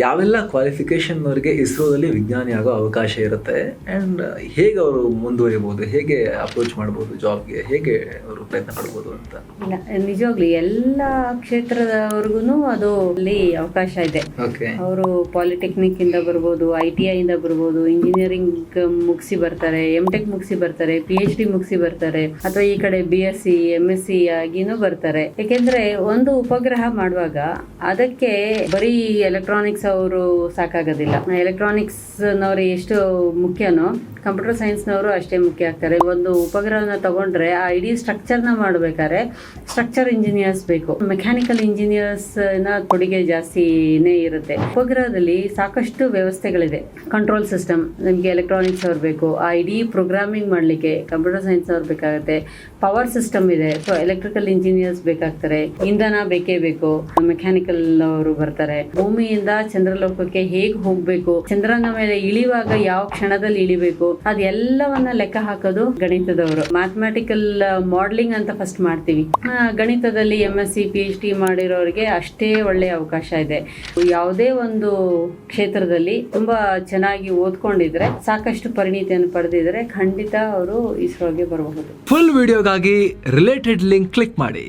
ಯಾವೆಲ್ಲ ಕ್ವಾಲಿಫಿಕೇಶನ್ ಅವರಿಗೆ ಇಸ್ರೋದಲ್ಲಿ ವಿಜ್ಞಾನಿ ಆಗೋ ಅವಕಾಶ ಇರುತ್ತೆ ಆ್ಯಂಡ್ ಹೇಗೆ ಅವರು ಮುಂದುವರಿಬೋದು, ಹೇಗೆ ಅಪ್ರೋಚ್ ಮಾಡ್ಬೋದು ಜಾಬ್ಗೆ, ಹೇಗೆ ಅವರು ಪ್ರಯತ್ನ ಪಡ್ಬೋದು ಅಂತ? ಇಲ್ಲ, ನಿಜವಾಗ್ಲಿ ಎಲ್ಲ ಕ್ಷೇತ್ರದವ್ರಿಗೂ ಅದು ಅಲ್ಲಿ ಅವಕಾಶ ಇದೆ. ಅವರು ಪಾಲಿಟೆಕ್ನಿಕ್ ಇಂದ ಬರ್ಬೋದು, ITI ಇಂದ ಬರ್ಬೋದು, ಇಂಜಿನಿಯರಿಂಗ್ ಮುಗಿಸಿ ಬರ್ತಾರೆ, MTech ಮುಗಿಸಿ ಬರ್ತಾರೆ, PhD ಮುಗಿಸಿ ಬರ್ತಾರೆ, ಅಥವಾ ಈ ಕಡೆ BSc MSc ಆಗಿನೂ ಬರ್ತಾರೆ. ಯಾಕೆಂದ್ರೆ ಒಂದು ಉಪಗ್ರಹ ಮಾಡುವಾಗ ಅದಕ್ಕೆ ಬರೀ ಎಲೆಕ್ಟ್ರಾನಿಕ್ಸ್ ಅವರು ಸಾಕಾಗೋದಿಲ್ಲ. ಎಲೆಕ್ಟ್ರಾನಿಕ್ಸ್ ನವರು ಎಷ್ಟು ಮುಖ್ಯನೋ ಕಂಪ್ಯೂಟರ್ ಸೈನ್ಸ್ ನವರು ಅಷ್ಟೇ ಮುಖ್ಯ ಆಗ್ತಾರೆ. ಒಂದು ಉಪಗ್ರಹನ ತಗೊಂಡ್ರೆ ಆ ಇಡೀ ಸ್ಟ್ರಕ್ಚರ್ ನ ಮಾಡ್ಬೇಕಾದ್ರೆ ಸ್ಟ್ರಕ್ಚರ್ ಇಂಜಿನಿಯರ್ಸ್ ಬೇಕು, ಮೆಕ್ಯಾನಿಕಲ್ ಇಂಜಿನಿಯರ್ಸ್ ನ ಕೊಡುಗೆ ಜಾಸ್ತಿನೇ ಇರುತ್ತೆ. ಉಪಗ್ರಹದಲ್ಲಿ ಸಾಕಷ್ಟು ವ್ಯವಸ್ಥೆಗಳಿದೆ. ಕಂಟ್ರೋಲ್ ಸಿಸ್ಟಮ್, ನಿಮಗೆ ಎಲೆಕ್ಟ್ರಾನಿಕ್ಸ್ ಅವ್ರು ಬೇಕು, ಆ ಇಡೀ ಪ್ರೋಗ್ರಾಮಿಂಗ್ ಮಾಡ್ಲಿಕ್ಕೆ ಕಂಪ್ಯೂಟರ್ ಸೈನ್ಸ್ ಅವ್ರು ಬೇಕಾಗುತ್ತೆ. ಪವರ್ ಸಿಸ್ಟಮ್ ಇದೆ, ಸೊ ಎಲೆಕ್ಟ್ರಿಕಲ್ ಇಂಜಿನಿಯರ್ಸ್ ಬೇಕಾಗ್ತಾರೆ. ಇಂಧನ ಬೇಕೇ ಬೇಕು, ಮೆಕ್ಯಾನಿಕಲ್ ಅವರು ಬರ್ತಾರೆ. ಭೂಮಿಯಿಂದ ಚಂದ್ರಲೋಕಕ್ಕೆ ಹೇಗೆ ಹೋಗ್ಬೇಕು, ಚಂದ್ರನ ಮೇಲೆ ಇಳಿಯುವಾಗ ಯಾವ ಕ್ಷಣದಲ್ಲಿ ಇಳಿಬೇಕು, ಅದೆಲ್ಲವನ್ನ ಲೆಕ್ಕ ಹಾಕೋದು ಗಣಿತದವರು. ಮ್ಯಾಥಮೆಟಿಕಲ್ ಮಾಡೆಲಿಂಗ್ ಅಂತ ಫಸ್ಟ್ ಮಾಡ್ತೀವಿ. ಗಣಿತದಲ್ಲಿ MSc PhD ಮಾಡಿರೋರಿಗೆ ಅಷ್ಟೇ ಒಳ್ಳೆ ಅವಕಾಶ ಇದೆ. ಯಾವುದೇ ಒಂದು ಕ್ಷೇತ್ರದಲ್ಲಿ ತುಂಬಾ ಚೆನ್ನಾಗಿ ಓದ್ಕೊಂಡಿದ್ರೆ, ಸಾಕಷ್ಟು ಪರಿಣಿತಿಯನ್ನು ಪಡೆದಿದ್ರೆ ಖಂಡಿತ ಅವರು ಇಸ್ರೋಗೆ ಬರಬಹುದು. ಫುಲ್ ವಿಡಿಯೋಗಾಗಿ ರಿಲೇಟೆಡ್ ಲಿಂಕ್ ಕ್ಲಿಕ್ ಮಾಡಿ.